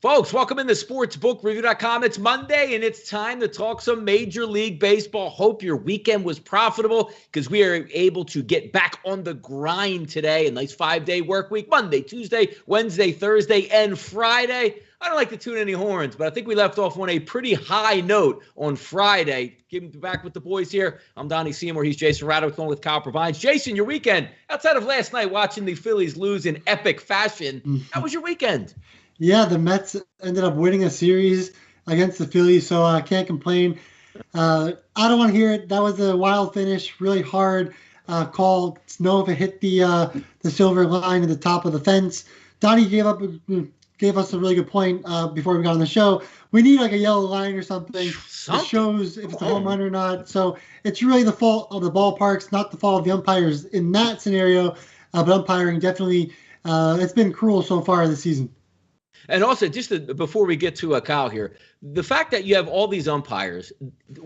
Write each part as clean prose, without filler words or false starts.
Folks, welcome into sportsbookreview.com. It's Monday, and it's time to talk some Major League Baseball. Hope your weekend was profitable because we are able to get back on the grind today. A nice 5-day work week, Monday, Tuesday, Wednesday, Thursday, and Friday. I don't like to tune any horns, but I think we left off on a pretty high note on Friday. Getting back with the boys here. I'm Donnie Seymour. He's Jason Radowitz, along with Kyle Purviance. Jason, your weekend, outside of last night watching the Phillies lose in epic fashion, how was your weekend? Yeah, the Mets ended up winning a series against the Phillies, so I can't complain. I don't want to hear it. That was a wild finish, really hard call. Snow if it hit the silver line at the top of the fence. Donnie gave us a really good point before we got on the show. We need like a yellow line or something that shows if it's a home run or not. So it's really the fault of the ballparks, not the fault of the umpires in that scenario. But umpiring definitely, it's been cruel so far this season. And also, before we get to Kyle here, the fact that you have all these umpires,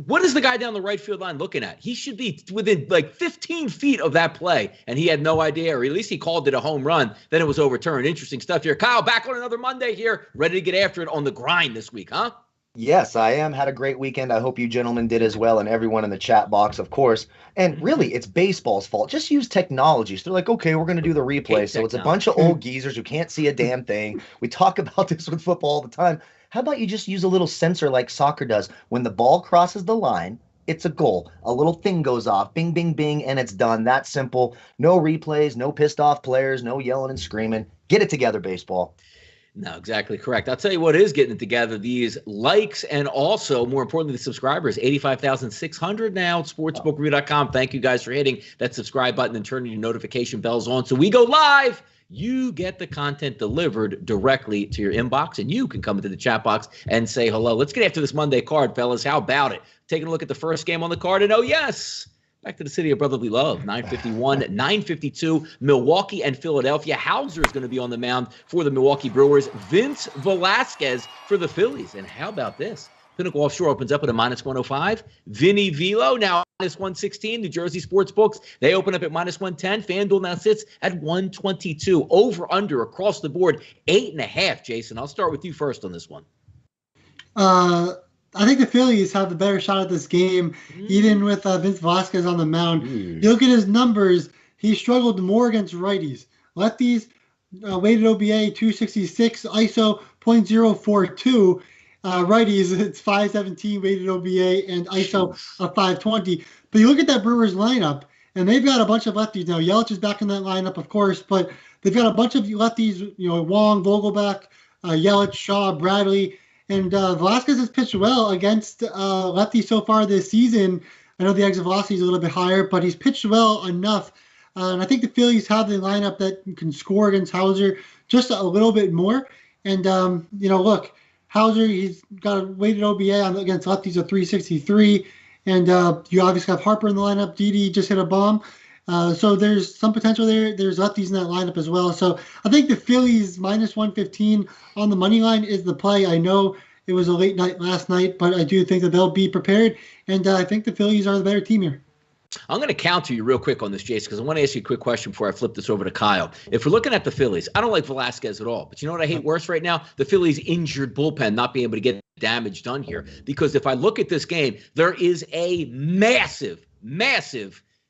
what is the guy down the right field line looking at? He should be within like 15 feet of that play, and he had no idea, or at least he called it a home run. Then it was overturned. Interesting stuff here. Kyle, back on another Monday here, ready to get after it on the grind this week, huh? Yes, I am. Had a great weekend. I hope you gentlemen did as well, and everyone in the chat box, of course. And really, it's baseball's fault. Just use technology. So they're like, okay, we're going to do the replay. So it's a bunch of old geezers who can't see a damn thing. We talk about this with football all the time. How about you just use a little sensor like soccer does? When the ball crosses the line, it's a goal. A little thing goes off, bing, bing, bing, and it's done. That simple. No replays, no pissed off players, no yelling and screaming. Get it together, baseball. No, exactly correct. I'll tell you what is getting it together. These likes and also, more importantly, the subscribers. 85,600 now at sportsbookreview.com. Thank you guys for hitting that subscribe button and turning your notification bells on. So we go live. You get the content delivered directly to your inbox, and you can come into the chat box and say hello. Let's get after this Monday card, fellas. How about it? Taking a look at the first game on the card, and oh, yes. Back to the city of brotherly love, 9:51, 9:52, Milwaukee and Philadelphia. Hauser is going to be on the mound for the Milwaukee Brewers. Vince Velasquez for the Phillies. And how about this? Pinnacle Offshore opens up at a -105. Vinny Velo now -116. New Jersey sports books, they open up at -110. FanDuel now sits at 122. Over, under, across the board, 8.5. Jason, I'll start with you first on this one. I think the Phillies have the better shot at this game, even with Vince Velasquez on the mound. You look at his numbers, he struggled more against righties. Lefties, weighted OBA 266, ISO .042. Righties, it's 517 weighted OBA and ISO of 520. But you look at that Brewers lineup, and they've got a bunch of lefties now. Yelich is back in that lineup, of course, but they've got a bunch of lefties, Wong, Vogelbach, Yelich, Shaw, Bradley. And Velasquez has pitched well against lefties so far this season. I know the exit velocity is a little bit higher, but he's pitched well enough. And I think the Phillies have the lineup that can score against Hauser just a little bit more. And, look, Hauser, he's got a weighted OBA against lefties of 363. And you obviously have Harper in the lineup. Didi just hit a bomb. So there's some potential there. There's lefties in that lineup as well. So I think the Phillies -115 on the money line is the play. I know it was a late night last night, but I do think that they'll be prepared. And I think the Phillies are the better team here. I'm going to counter you real quick on this, Jason, because I want to ask you a quick question before I flip this over to Kyle. If we're looking at the Phillies, I don't like Velasquez at all. But you know what I hate worse right now? The Phillies' injured bullpen not being able to get damage done here. Because if I look at this game, there is a massive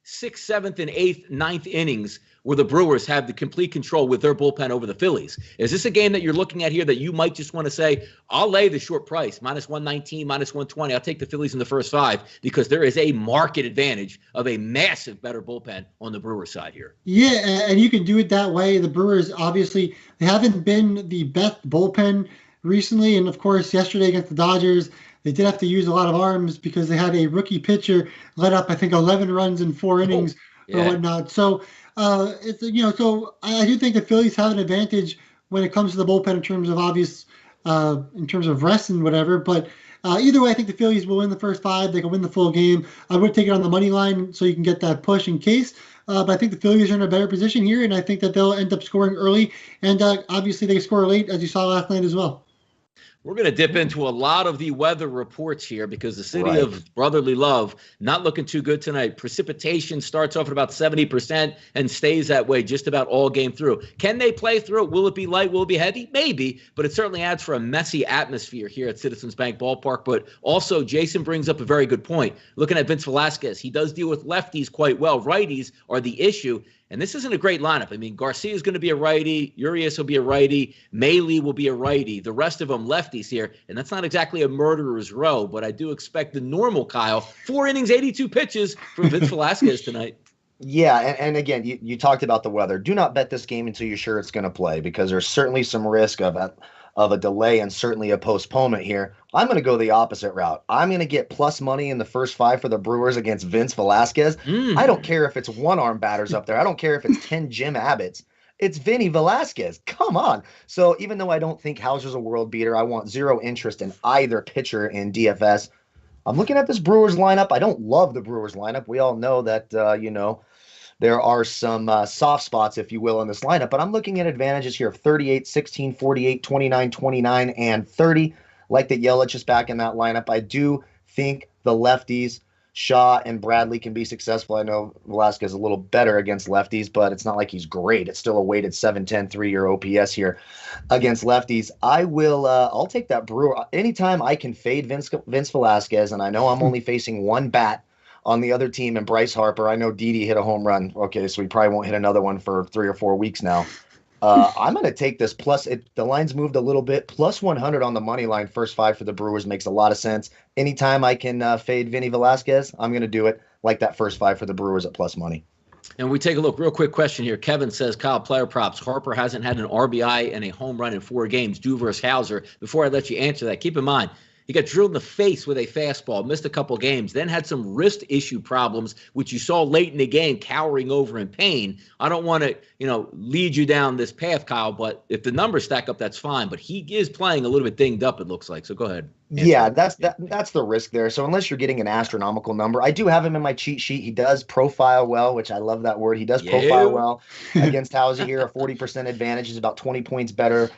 6th, 7th, and 8th, 9th innings where the Brewers have the complete control with their bullpen over the Phillies. Is this a game that you're looking at here that you might just want to say, I'll lay the short price, -119, -120. I'll take the Phillies in the first 5 because there is a market advantage of a massive better bullpen on the Brewers side here. Yeah, and you can do it that way. The Brewers, obviously, they haven't been the best bullpen recently. And, of course, yesterday against the Dodgers, they did have to use a lot of arms because they had a rookie pitcher let up, I think, 11 runs in 4 innings or whatnot. So, so I do think the Phillies have an advantage when it comes to the bullpen in terms of in terms of rest and whatever. But either way, I think the Phillies will win the first 5. They can win the full game. I would take it on the money line so you can get that push in case. But I think the Phillies are in a better position here, and I think that they'll end up scoring early. And obviously, they score late, as you saw last night as well. We're going to dip into a lot of the weather reports here because the city Right. of brotherly love not looking too good tonight. Precipitation starts off at about 70% and stays that way just about all game through. Can they play through it? Will it be light? Will it be heavy? Maybe, but it certainly adds for a messy atmosphere here at Citizens Bank Ballpark. But also, Jason brings up a very good point. Looking at Vince Velasquez, he does deal with lefties quite well. Righties are the issue. And this isn't a great lineup. I mean, Garcia is going to be a righty. Urias will be a righty. Maile will be a righty. The rest of them lefties here. And that's not exactly a murderer's row, but I do expect the normal Kyle. 4 innings, 82 pitches from Vince Velasquez tonight. Yeah, and again, you talked about the weather. Do not bet this game until you're sure it's going to play because there's certainly some risk of a delay and certainly a postponement here. I'm going to go the opposite route. I'm going to get plus money in the first 5 for the Brewers against Vince Velasquez. I don't care if it's one-arm batters up there. I don't care if it's 10 Jim Abbotts. It's Vinny Velasquez. Come on. So even though I don't think Hauser's a world beater, I want zero interest in either pitcher in DFS. I'm looking at this Brewers lineup. I don't love the Brewers lineup. We all know that, there are some soft spots, if you will, in this lineup, but I'm looking at advantages here of 38, 16, 48, 29, 29, and 30. Like that Yelich is back in that lineup. I do think the lefties, Shaw and Bradley, can be successful. I know Velasquez is a little better against lefties, but it's not like he's great. It's still a weighted 7.10 3-year OPS here against lefties. I'll take that Brewer. Anytime I can fade Vince Velasquez, and I know I'm only facing one bat on the other team and Bryce Harper. I know Didi hit a home run. Okay, so he probably won't hit another one for 3 or 4 weeks now. I'm going to take this plus. The line's moved a little bit. Plus 100 on the money line, first 5 for the Brewers makes a lot of sense. Anytime I can fade Vinny Velasquez, I'm going to do it like that first 5 for the Brewers at plus money. And we take a look. Real quick question here. Kevin says, Kyle, player props. Harper hasn't had an RBI and a home run in 4 games. Do versus Hauser. Before I let you answer that, keep in mind, he got drilled in the face with a fastball, missed a couple games, then had some wrist issue problems, which you saw late in the game, cowering over in pain. I don't want to, lead you down this path, Kyle, but if the numbers stack up, that's fine. But he is playing a little bit dinged up, it looks like. So go ahead. Yeah, that's the risk there. So unless you're getting an astronomical number, I do have him in my cheat sheet. He does profile well, which I love that word. He does profile well against Hauser here. A 40% advantage is about 20 points better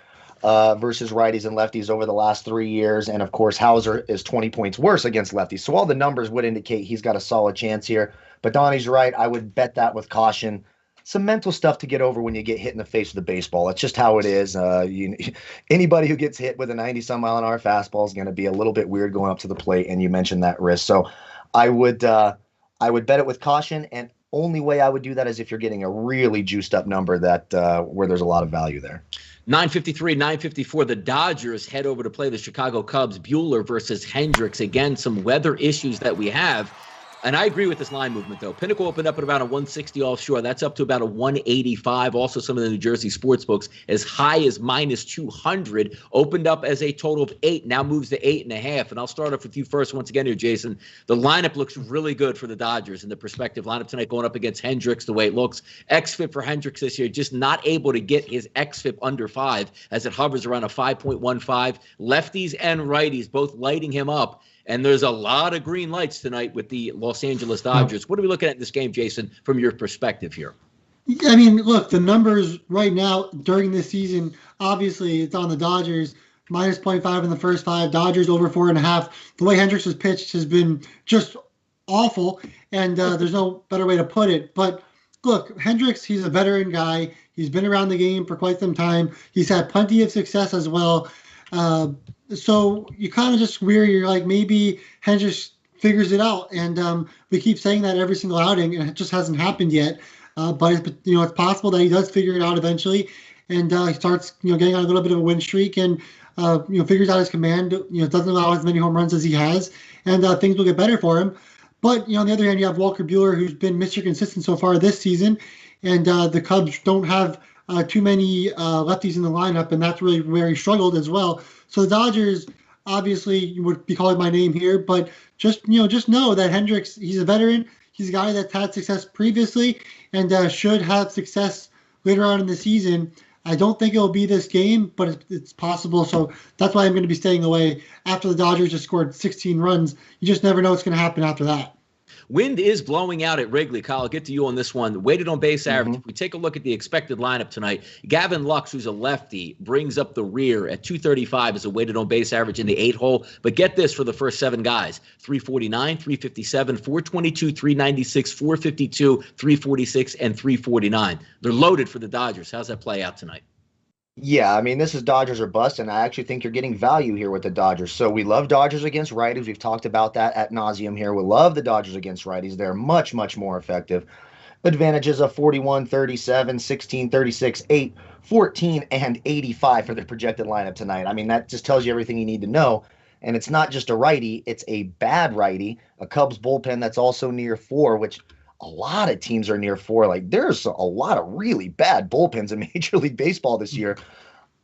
versus righties and lefties over the last 3 years. And, of course, Hauser is 20 points worse against lefties. So all the numbers would indicate he's got a solid chance here. But Donnie's right. I would bet that with caution. Some mental stuff to get over when you get hit in the face with the baseball. It's just how it is. Anybody who gets hit with a 90-some-mile-an-hour fastball is going to be a little bit weird going up to the plate, and you mentioned that risk. So I would bet it with caution, and only way I would do that is if you're getting a really juiced-up number that where there's a lot of value there. 9:53, 9:54. The Dodgers head over to play the Chicago Cubs. Buehler versus Hendricks. Again, some weather issues that we have. And I agree with this line movement, though. Pinnacle opened up at about a 160 offshore. That's up to about a 185. Also, some of the New Jersey sports books as high as minus 200. Opened up as a total of 8. Now moves to 8.5. And I'll start off with you first once again here, Jason. The lineup looks really good for the Dodgers in the perspective lineup tonight going up against Hendricks the way it looks. XFIP for Hendricks this year, just not able to get his XFIP under 5 as it hovers around a 5.15. Lefties and righties both lighting him up. And there's a lot of green lights tonight with the Los Angeles Dodgers. What are we looking at in this game, Jason, from your perspective here? I mean, look, the numbers right now during this season, obviously it's on the Dodgers, minus 0.5 in the first 5, Dodgers over 4.5. The way Hendricks has pitched has been just awful, and there's no better way to put it. But look, Hendricks, he's a veteran guy. He's been around the game for quite some time. He's had plenty of success as well. So you kind of just weary. You're like, maybe Hendricks figures it out. And we keep saying that every single outing, and it just hasn't happened yet. But it's possible that he does figure it out eventually, and he starts getting on a little bit of a win streak, and figures out his command. Doesn't allow as many home runs as he has, and things will get better for him. But on the other hand, you have Walker Buehler, who's been Mr. Consistent so far this season, and the Cubs don't have too many lefties in the lineup, and that's really where he struggled as well. So the Dodgers, obviously, you would be calling my name here, but just know that Hendricks, he's a veteran. He's a guy that's had success previously and should have success later on in the season. I don't think it'll be this game, but it's possible. So that's why I'm going to be staying away. After the Dodgers just scored 16 runs, you just never know what's going to happen after that. Wind is blowing out at Wrigley. Kyle, I'll get to you on this one. Weighted on base average. If we take a look at the expected lineup tonight, Gavin Lux, who's a lefty, brings up the rear at 235 as a weighted on base average in the 8-hole. But get this for the first 7 guys: 349, 357, 422, 396, 452, 346, and 349. They're loaded for the Dodgers. How's that play out tonight? Yeah, I mean, this is Dodgers or bust, and I actually think you're getting value here with the Dodgers. So we love Dodgers against righties. We've talked about that ad nauseum here. We love the Dodgers against righties. They're much, much more effective. Advantages of 41, 37, 16, 36, 8, 14, and 85 for the projected lineup tonight. I mean, that just tells you everything you need to know. And it's not just a righty, it's a bad righty, a Cubs bullpen that's also near 4, which a lot of teams are near 4. Like, there's a lot of really bad bullpens in Major League Baseball this year.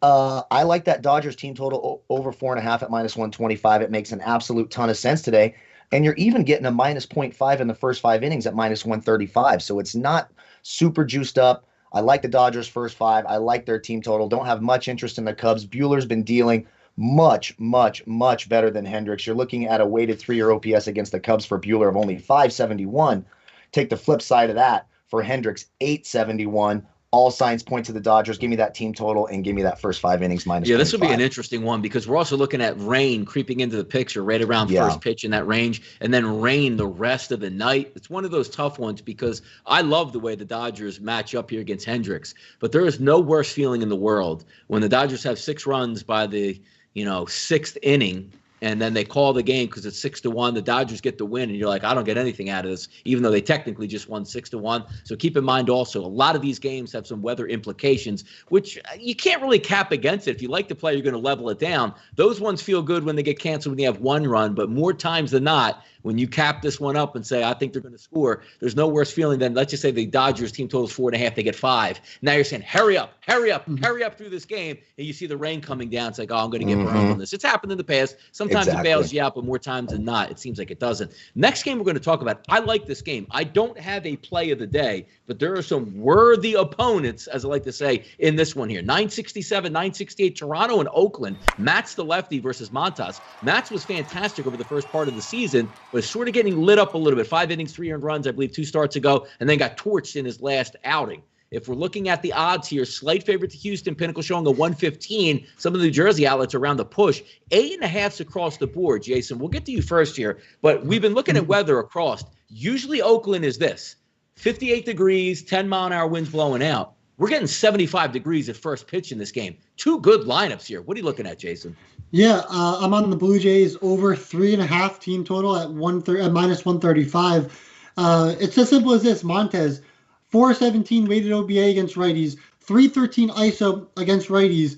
I like that Dodgers team total over 4.5 at -125. It makes an absolute ton of sense today. And you're even getting a -0.5 in the first 5 innings at -135. So it's not super juiced up. I like the Dodgers first 5. I like their team total. Don't have much interest in the Cubs. Buehler's been dealing much, much, much better than Hendricks. You're looking at a weighted 3-year OPS against the Cubs for Buehler of only 571. Take the flip side of that for Hendricks, 871. All signs point to the Dodgers. Give me that team total and give me that first 5 innings -. Yeah, this would be an interesting one because we're also looking at rain creeping into the picture right around first pitch in that range, and then rain the rest of the night. It's one of those tough ones because I love the way the Dodgers match up here against Hendricks, but there is no worse feeling in the world when the Dodgers have 6 runs by the 6th inning. And then they call the game because it's 6-1. The Dodgers get the win, and you're like, I don't get anything out of this, even though they technically just won 6-1. So keep in mind also, a lot of these games have some weather implications, which you can't really cap against it. If you like to play, you're going to level it down. Those ones feel good when they get canceled when you have 1 run, but more times than not, when you cap this one up and say, I think they're going to score, there's no worse feeling than, let's just say the Dodgers team totals 4.5, they get 5. Now you're saying, hurry up through this game, and you see the rain coming down. It's like, oh, I'm going to get burned on this. It's happened in the past. Sometimes it bails you out, but more times than not, it seems like it doesn't. Next game we're going to talk about, I like this game. I don't have a play of the day, but there are some worthy opponents, as I like to say, in this one here. 967, 968, Toronto and Oakland. Matt's the lefty versus Montas. Matt's was fantastic over the first part of the season, but sort of getting lit up a little bit. 5 innings, 3 earned runs, I believe 2 starts ago, and then got torched in his last outing. If we're looking at the odds here, slight favorite to Houston, Pinnacle showing a 115. Some of the New Jersey outlets around the push. 8.5s across the board, Jason. We'll get to you first here, but we've been looking at weather across. Usually Oakland is this: 58 degrees, 10-mile-an-hour winds blowing out. We're getting 75 degrees at first pitch in this game. 2 good lineups here. What are you looking at, Jason? Yeah, I'm on the Blue Jays over 3.5 team total at -135. It's as simple as this: Montes, 417 weighted OBA against righties, 313 ISO against righties,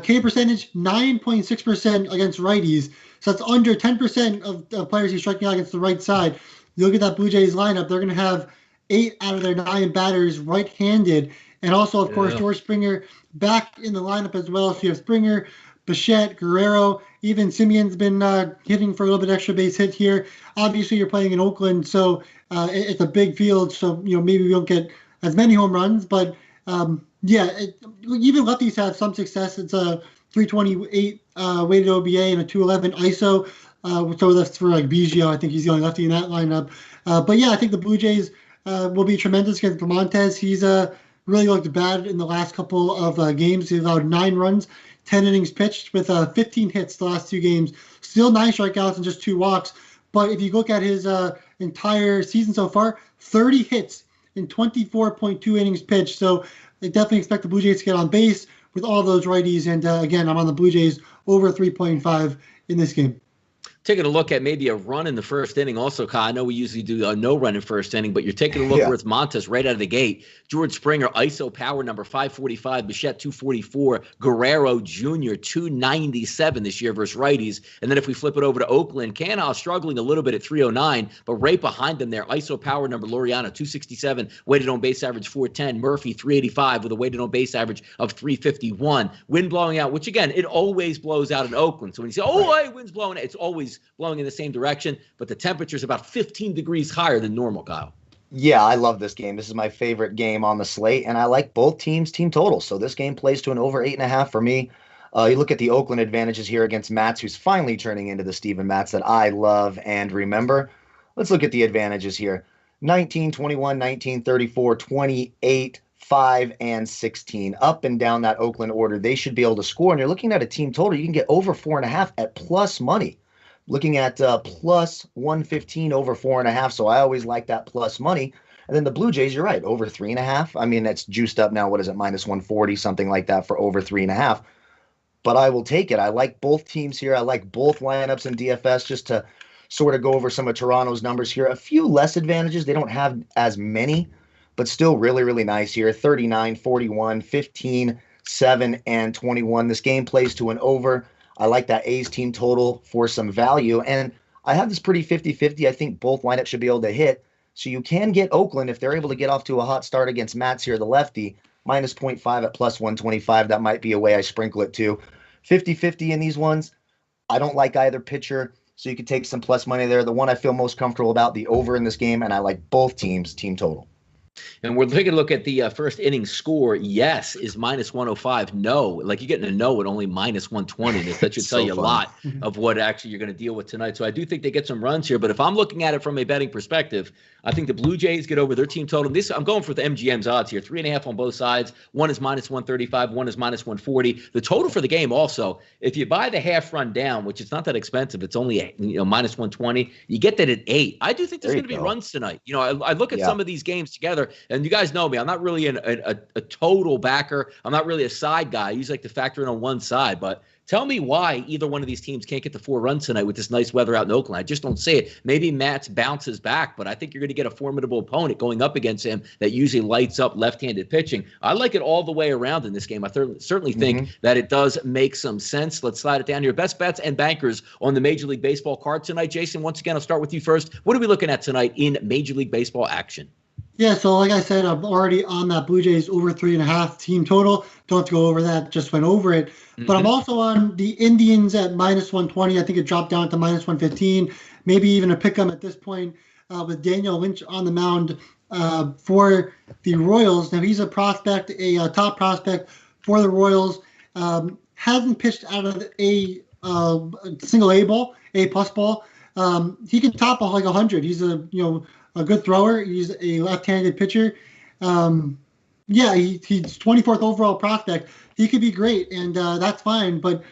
K percentage 9.6% against righties. So that's under 10% of players he's striking out against the right side. You look at that Blue Jays lineup; they're going to have 8 out of their 9 batters right-handed, and also, of course, George Springer back in the lineup as well. So you have Springer, Bichette, Guerrero, even Simeon's been hitting for a little bit extra base hit here. Obviously, you're playing in Oakland, so it's a big field. So maybe we don't get as many home runs, but even lefties have some success. It's a 328 weighted OBA and a 211 ISO. So that's for like Biggio. I think he's the only lefty in that lineup. But yeah, I think the Blue Jays will be tremendous against Montes. He's really looked bad in the last couple of games. He allowed 9 runs. 10 innings pitched with 15 hits the last 2 games. Still 9 strikeouts and just 2 walks. But if you look at his entire season so far, 30 hits in 24.2 innings pitched. So I definitely expect the Blue Jays to get on base with all those righties. And again, I'm on the Blue Jays over 3.5 in this game. Taking a look at maybe a run in the first inning also, Kyle. I know we usually do a no run in first inning, but you're taking a look where it's Montes right out of the gate. George Springer, ISO power number 545, Bichette 244, Guerrero Jr. 297 this year versus righties. And then if we flip it over to Oakland, Canhal struggling a little bit at 309, but right behind them there, ISO power number Laureano 267, weighted on base average 410, Murphy 385 with a weighted on base average of 351. Wind blowing out, which again, it always blows out in Oakland. So when you say, hey, wind's blowing out, it's always blowing in the same direction, but the temperature is about 15 degrees higher than normal, Kyle. Yeah, I love this game. This is my favorite game on the slate, and I like both teams' team totals. So this game plays to an over 8.5 for me. You look at the Oakland advantages here against Matz, who's finally turning into the Steven Matz that I love and remember. Let's look at the advantages here. 19, 21, 19, 34, 28, 5, and 16. Up and down that Oakland order, they should be able to score. And you're looking at a team total. You can get over 4.5 at plus money. Looking at plus 115 over 4.5. So I always like that plus money. And then the Blue Jays, you're right, over 3.5. I mean, that's juiced up now. What is it, minus 140, something like that for over 3.5. But I will take it. I like both teams here. I like both lineups in DFS just to sort of go over some of Toronto's numbers here. A few less advantages. They don't have as many, but still really, really nice here. 39, 41, 15, 7, and 21. This game plays to an over. I like that A's team total for some value. And I have this pretty 50-50. I think both lineups should be able to hit. So you can get Oakland if they're able to get off to a hot start against Mats here, the lefty. Minus 0.5 at plus 125. That might be a way I sprinkle it too. 50-50 in these ones. I don't like either pitcher. So you could take some plus money there. The one I feel most comfortable about, the over in this game, and I like both teams' team total. And we're taking a look at the first inning score. Yes is minus 105. No, like you're getting a no at only minus 120. That should tell you a lot of what actually you're going to deal with tonight. So I do think they get some runs here. But if I'm looking at it from a betting perspective, I think the Blue Jays get over their team total. I'm going for the MGM's odds here. 3.5 on both sides. One is minus 135. One is minus 140. The total for the game also, if you buy the half run down, which is not that expensive, it's only minus 120. You get that at 8. I do think there's going to be runs tonight. I look at some of these games together, and you guys know me. I'm not really a total backer. I'm not really a side guy. I usually like to factor in on one side, but tell me why either one of these teams can't get the 4 runs tonight with this nice weather out in Oakland. I just don't see it. Maybe Mats bounces back, but I think you're going to get a formidable opponent going up against him that usually lights up left-handed pitching. I like it all the way around in this game. I certainly think that it does make some sense. Let's slide it down here. Best bets and bankers on the Major League Baseball card tonight. Jason, once again, I'll start with you first. What are we looking at tonight in Major League Baseball action? Yeah, so like I said, I'm already on that Blue Jays over 3.5 team total. Don't have to go over that, just went over it. But I'm also on the Indians at minus 120. I think it dropped down to minus 115. Maybe even a pick 'em at this point with Daniel Lynch on the mound for the Royals. Now, he's a prospect, a top prospect for the Royals. Hasn't pitched out of a single A ball, A plus ball. He can top like 100. He's a good thrower. He's a left-handed pitcher. He's 24th overall prospect. He could be great, and that's fine. But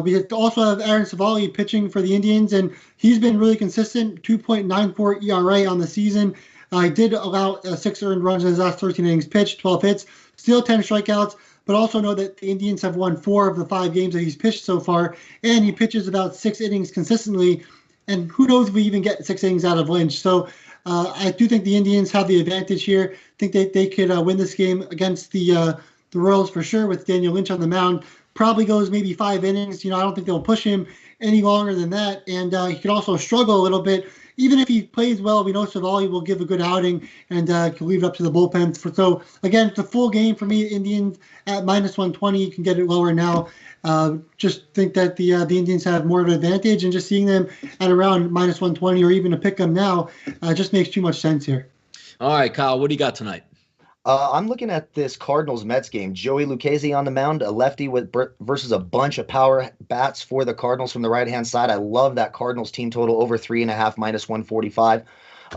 we also have Aaron Savali pitching for the Indians, and he's been really consistent, 2.94 ERA on the season. He did allow 6 earned runs in his last 13 innings pitched, 12 hits, still 10 strikeouts. But also know that the Indians have won 4 of the 5 games that he's pitched so far, and he pitches about 6 innings consistently. And who knows if we even get 6 innings out of Lynch. So I do think the Indians have the advantage here. I think they could win this game against the Royals for sure with Daniel Lynch on the mound. Probably goes maybe 5 innings. I don't think they'll push him any longer than that. And he could also struggle a little bit. Even if he plays well, we know Savali will give a good outing and can leave it up to the bullpen. So, again, it's a full game for me. Indians at minus 120. You can get it lower now. Just think that the Indians have more of an advantage, and just seeing them at around minus 120 or even a pick 'em now just makes too much sense here. All right, Kyle, what do you got tonight? I'm looking at this Cardinals-Mets game. Joey Lucchesi on the mound, a lefty versus a bunch of power bats for the Cardinals from the right-hand side. I love that Cardinals team total over 3.5 minus 145.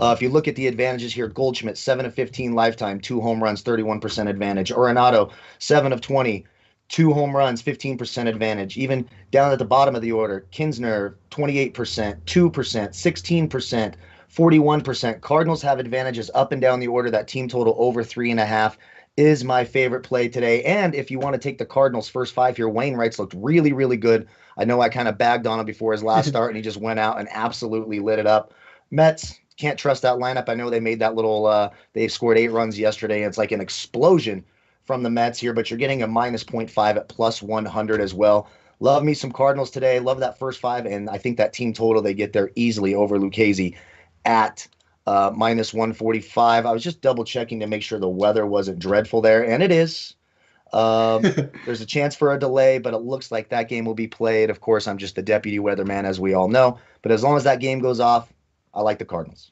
If you look at the advantages here, Goldschmidt, 7 of 15 lifetime, 2 home runs, 31% advantage. Arenado, 7 of 20, 2 home runs, 15% advantage. Even down at the bottom of the order, Kinsner, 28%, 2%, 16%. 41%. Cardinals have advantages up and down the order. That team total over 3.5 is my favorite play today. And if you want to take the Cardinals first 5 here, Wainwright's looked really, really good. I know I kind of bagged on him before his last start, and he just went out and absolutely lit it up. Mets, can't trust that lineup. I know they made that little, they scored 8 runs yesterday. It's like an explosion from the Mets here, but you're getting a minus 0.5 at plus 100 as well. Love me some Cardinals today. Love that first 5, and I think that team total, they get there easily over Lucchesi at minus 145. I was just double checking to make sure the weather wasn't dreadful there, and it is. There's a chance for a delay, but it looks like that game will be played. Of course, I'm just the deputy weatherman, as we all know. But as long as that game goes off, I like the Cardinals.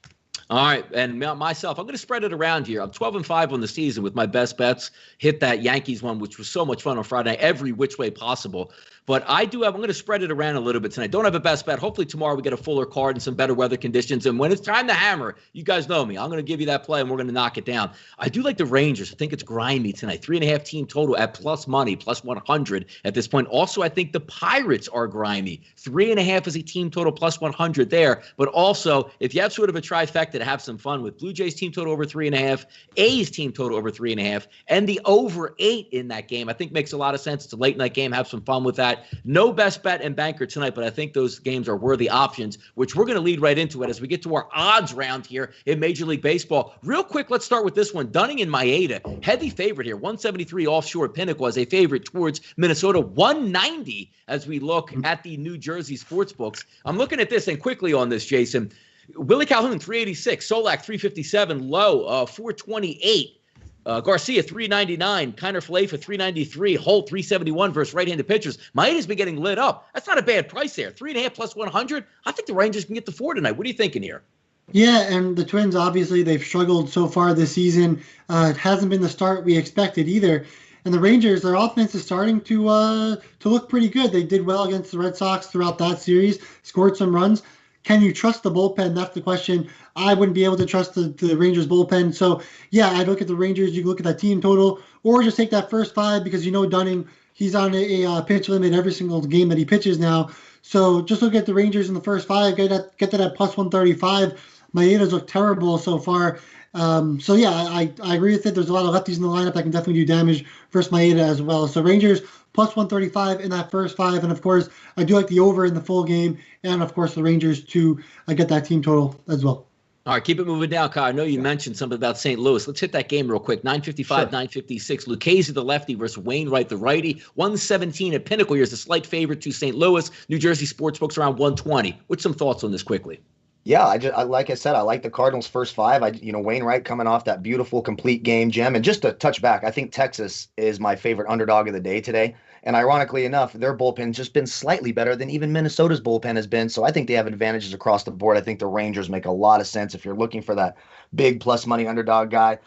All right, and myself, I'm going to spread it around here. I'm 12-5 on the season with my best bets. Hit that Yankees one, which was so much fun on Friday night, every which way possible. But I'm going to spread it around a little bit tonight. Don't have a best bet. Hopefully tomorrow we get a fuller card and some better weather conditions. And when it's time to hammer, you guys know me. I'm going to give you that play and we're going to knock it down. I do like the Rangers. I think it's grimy tonight. 3.5 team total at plus money, plus 100 at this point. Also, I think the Pirates are grimy. 3.5 is a team total plus 100 there. But also, if you have sort of a trifecta to have some fun with, Blue Jays team total over 3.5, A's team total over 3.5, and the over 8 in that game, I think makes a lot of sense. It's a late night game. Have some fun with that. No best bet and banker tonight, but I think those games are worthy options, which we're going to lead right into it as we get to our odds round here in Major League Baseball. Real quick, let's start with this one. Dunning and Maeda, heavy favorite here. 173 offshore Pinnacle as a favorite towards Minnesota. 190 as we look at the New Jersey sports books. I'm looking at this and quickly on this, Jason. Willie Calhoun, 386. Solak, 357. Lowe, 428. Garcia, 399. Kiner Falefa, 393. Holt, 371 versus right-handed pitchers. Maeda's been getting lit up. That's not a bad price there. 3.5 plus 100. I think the Rangers can get the 4 tonight. What are you thinking here? Yeah, and the Twins, obviously, they've struggled so far this season. It hasn't been the start we expected either. And the Rangers, their offense is starting to look pretty good. They did well against the Red Sox throughout that series, scored some runs. Can you trust the bullpen? That's the question. I wouldn't be able to trust the Rangers bullpen. So, yeah, I'd look at the Rangers. You can look at that team total or just take that first 5 because you know Dunning, he's on a pitch limit every single game that he pitches now. So just look at the Rangers in the first 5. Get that at plus 135. Maeda's look terrible so far. So, yeah, I agree with it. There's a lot of lefties in the lineup that can definitely do damage versus Maeda as well. So Rangers plus 135 in that first 5. And, of course, I do like the over in the full game. And, of course, the Rangers to get that team total as well. All right, keep it moving down, Kyle. I know you mentioned something about St. Louis. Let's hit that game real quick. 9:55, sure. 9:56. Lucchesi, the lefty, versus Wainwright, the righty. 117 at Pinnacle. Here's a slight favorite to St. Louis. New Jersey sportsbooks around 120. What's some thoughts on this quickly? Yeah, like I said, I like the Cardinals' first 5. Wainwright coming off that beautiful complete game gem. And just to touch back, I think Texas is my favorite underdog of the day today. And ironically enough, their bullpen's just been slightly better than even Minnesota's bullpen has been. So I think they have advantages across the board. I think the Rangers make a lot of sense. If you're looking for that big plus money underdog guy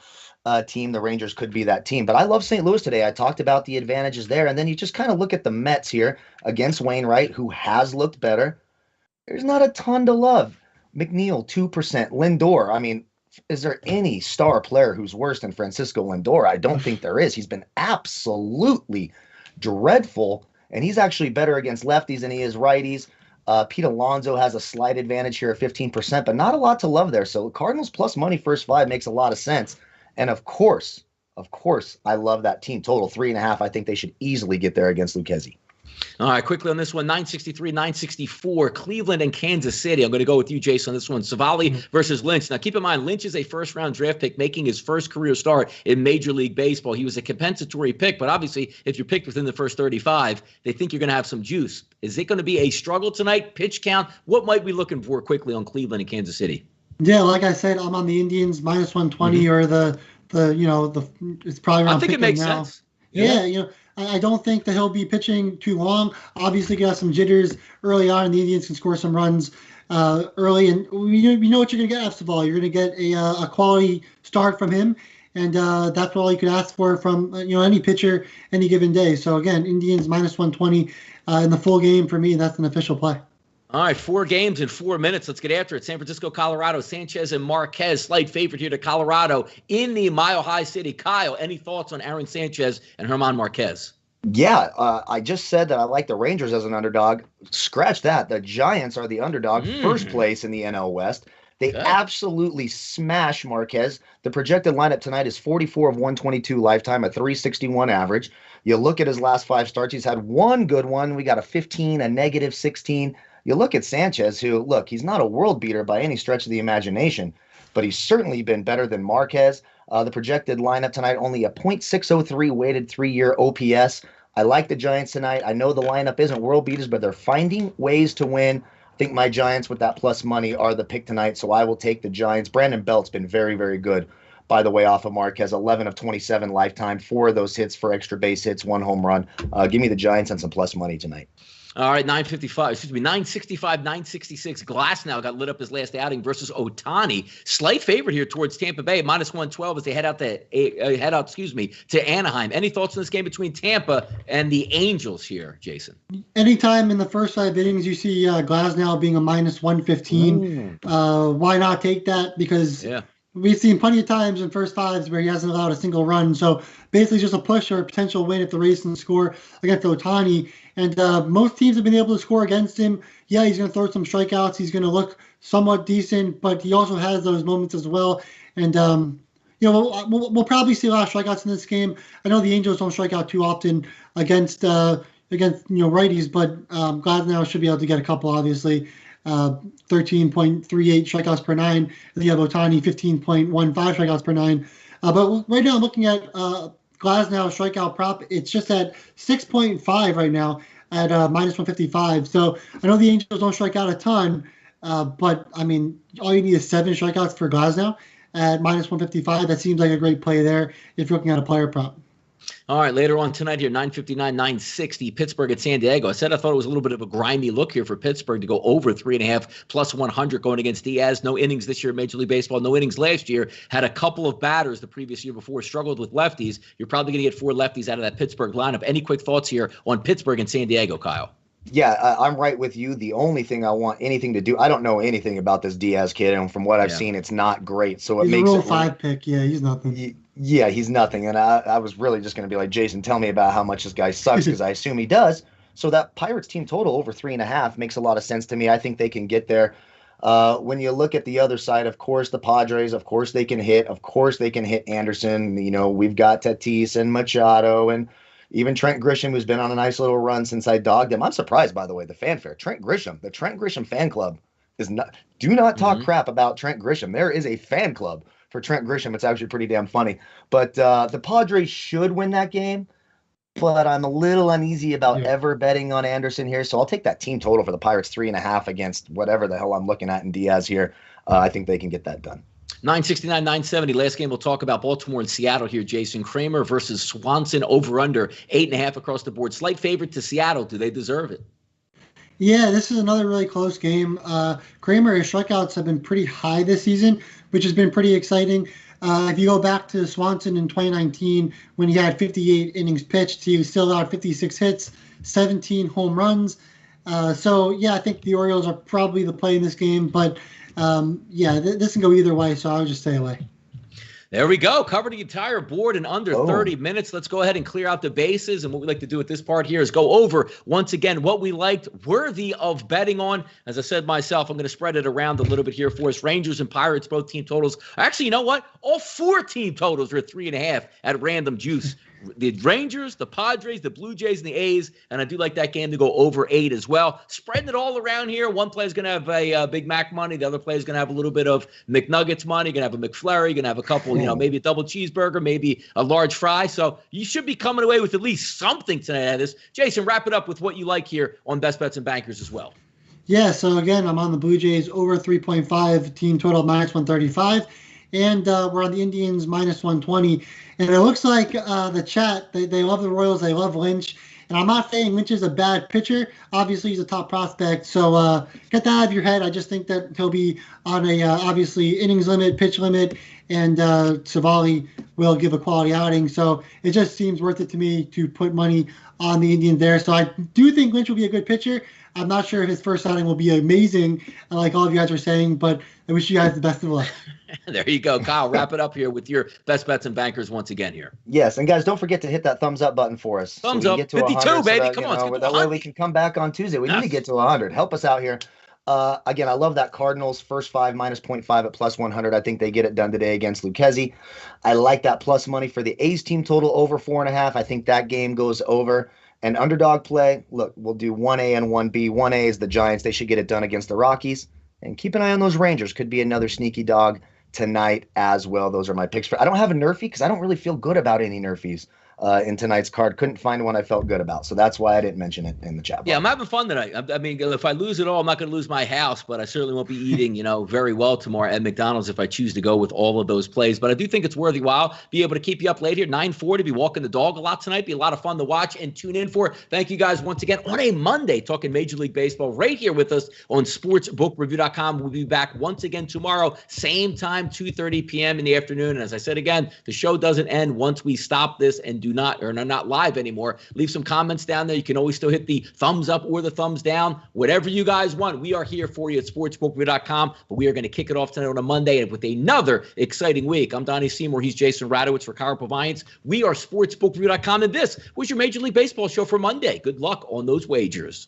team, the Rangers could be that team. But I love St. Louis today. I talked about the advantages there. And then you just kind of look at the Mets here against Wainwright, who has looked better. There's not a ton to love. McNeil, 2%. Lindor, I mean, is there any star player who's worse than Francisco Lindor? I don't think there is. He's been absolutely dreadful, and he's actually better against lefties than he is righties. Pete Alonso has a slight advantage here at 15%, but not a lot to love there. So Cardinals plus money first 5 makes a lot of sense. And of course, I love that team total 3.5. I think they should easily get there against Lucchesi. All right, quickly on this one, 963, 964, Cleveland and Kansas City. I'm going to go with you, Jason, on this one. Savali versus Lynch. Now, keep in mind, Lynch is a first-round draft pick making his first career start in Major League Baseball. He was a compensatory pick, but obviously, if you're picked within the first 35, they think you're going to have some juice. Is it going to be a struggle tonight? Pitch count? What might we be looking for quickly on Cleveland and Kansas City? Yeah, like I said, I'm on the Indians minus 120 or the it's probably around. I think it makes sense. Yeah, I don't think that he'll be pitching too long. Obviously, got some jitters early on, and the Indians can score some runs early. And we know what you're going to get out of Savali. You're going to get a quality start from him, and that's all you could ask for from any pitcher any given day. So again, Indians minus 120 in the full game for me, and that's an official play. All right, 4 games in 4 minutes. Let's get after it. San Francisco, Colorado, Sanchez and Marquez, slight favorite here to Colorado in the Mile High City. Kyle, any thoughts on Aaron Sanchez and German Marquez? Yeah, I just said that I like the Rangers as an underdog. Scratch that. The Giants are the underdog, first place in the NL West. They absolutely smash Marquez. The projected lineup tonight is 44 of 122 lifetime, a 361 average. You look at his last 5 starts, he's had one good one. We got a 15, a negative 16. You look at Sanchez, who, look, he's not a world beater by any stretch of the imagination, but he's certainly been better than Marquez. The projected lineup tonight, only a .603 weighted 3-year OPS. I like the Giants tonight. I know the lineup isn't world beaters, but they're finding ways to win. I think my Giants with that plus money are the pick tonight, so I will take the Giants. Brandon Belt's been very, very good, by the way, off of Marquez. 11 of 27 lifetime, 4 of those hits for extra base hits, 1 home run. Give me the Giants and some plus money tonight. All right, 965, 966. Glass now got lit up his last outing versus Ohtani. Slight favorite here towards Tampa Bay, -112 as they head out to Anaheim. Any thoughts on this game between Tampa and the Angels here, Jason? Anytime in the first 5 innings you see Glasnow being a -115, why not take that? Because we've seen plenty of times in first fives where he hasn't allowed a single run. So basically just a push or a potential win if the Rays can score against Ohtani. And most teams have been able to score against him. Yeah, he's going to throw some strikeouts. He's going to look somewhat decent, but he also has those moments as well. And, we'll probably see a lot of strikeouts in this game. I know the Angels don't strike out too often against righties, but Glasnow should be able to get a couple, obviously. 13.38 strikeouts per 9. And then you have Ohtani, 15.15 strikeouts per 9. But right now, looking at Glasnow strikeout prop, it's just at 6.5 right now at -155. So I know the Angels don't strike out a ton, but I mean, all you need is 7 strikeouts for Glasnow at -155. That seems like a great play there if you're looking at a player prop. All right, later on tonight here, 9:59, 960, Pittsburgh at San Diego. I said I thought it was a little bit of a grimy look here for Pittsburgh to go over 3.5 +100 going against Diaz. No innings this year in Major League Baseball. No innings last year. Had a couple of batters the previous year before. Struggled with lefties. You're probably going to get 4 lefties out of that Pittsburgh lineup. Any quick thoughts here on Pittsburgh and San Diego, Kyle? Yeah, I'm right with you. The only thing I want anything to do, I don't know anything about this Diaz kid, and from what I've seen, it's not great. So it he's makes a Rule 5 pick. Yeah, he's nothing. Yeah, he's nothing. And I was really just going to be like, Jason, tell me about how much this guy sucks, because I assume he does. So that Pirates team total over 3.5 makes a lot of sense to me. I think they can get there. When you look at the other side, of course, the Padres, of course they can hit. Of course they can hit Anderson. You know, we've got Tatis and Machado and even Trent Grisham, who's been on a nice little run since I dogged him. I'm surprised, by the way, the fanfare. Trent Grisham, the Trent Grisham fan club is not. Do not talk crap about Trent Grisham. There is a fan club for Trent Grisham. It's actually pretty damn funny. But the Padres should win that game. But I'm a little uneasy about ever betting on Anderson here. So I'll take that team total for the Pirates, 3.5 against whatever the hell I'm looking at in Diaz here. I think they can get that done. 969, 970. Last game we'll talk about Baltimore and Seattle here. Jason Kramer versus Swanson, over/under 8.5 across the board. Slight favorite to Seattle. Do they deserve it? Yeah, this is another really close game. Kramer, his strikeouts have been pretty high this season, which has been pretty exciting. If you go back to Swanson in 2019, when he had 58 innings pitched, he was still out 56 hits, 17 home runs. I think the Orioles are probably the play in this game. But, this can go either way, so I would just stay away. There we go. Covered the entire board in under 30 minutes. Let's go ahead and clear out the bases. And what we like to do at this part here is go over, once again, what we liked worthy of betting on. As I said myself, I'm going to spread it around a little bit here for us. Rangers and Pirates, both team totals. Actually, you know what? All 4 team totals are 3.5 at random juice. The Rangers, the Padres, the Blue Jays, and the A's. And I do like that game to go over 8 as well. Spreading it all around here. One player is going to have a Big Mac money. The other player is going to have a little bit of McNuggets money. Going to have a McFlurry. Going to have a couple, maybe a double cheeseburger, maybe a large fry. So you should be coming away with at least something tonight out of this. Jason, wrap it up with what you like here on Best Bets and Bankers as well. Yeah, so again, I'm on the Blue Jays over 3.5, team total -135. And we're on the Indians -120. And it looks like the chat, they love the Royals. They love Lynch. And I'm not saying Lynch is a bad pitcher. Obviously, he's a top prospect. So get that out of your head. I just think that he'll be on a, obviously, innings limit, pitch limit. And Savali will give a quality outing. So it just seems worth it to me to put money on the Indians there. So I do think Lynch will be a good pitcher. I'm not sure if his first outing will be amazing, like all of you guys are saying, but I wish you guys the best of luck. There you go. Kyle, wrap it up here with your Best Bets and Bankers once again here. Yes, and guys, don't forget to hit that thumbs up button for us. Thumbs up. 52, baby. Come on. That way we can come back on Tuesday. We need to get to 100. Help us out here. Again, I love that Cardinals first 5 -0.5 at +100. I think they get it done today against Lucchesi. I like that plus money for the A's team total over 4.5. I think that game goes over. And underdog play, look, we'll do 1A and 1B. 1A is the Giants. They should get it done against the Rockies. And keep an eye on those Rangers. Could be another sneaky dog tonight as well. Those are my picks. I don't have a Nerfie because I don't really feel good about any Nerfies. in tonight's card. Couldn't find one I felt good about, so that's why I didn't mention it in the chat box. Yeah, I'm having fun tonight. I mean, if I lose it all, I'm not going to lose my house, but I certainly won't be eating, very well tomorrow at McDonald's if I choose to go with all of those plays. But I do think it's worthy while. Be able to keep you up late here, 9:40. Be walking the dog a lot tonight. Be a lot of fun to watch and tune in for. Thank you guys once again on a Monday talking Major League Baseball right here with us on SportsBookReview.com. We'll be back once again tomorrow, same time, 2:30 p.m. in the afternoon. And as I said again, the show doesn't end once we stop this and are not live anymore. Leave some comments down there. You can always still hit the thumbs up or the thumbs down, whatever you guys want. We are here for you at SportsBookReview.com, but we are going to kick it off tonight on a Monday and with another exciting week. I'm Donnie Seymour. He's Jason Radowitz for Purviance. We are SportsBookReview.com, and this was your Major League Baseball show for Monday. Good luck on those wagers.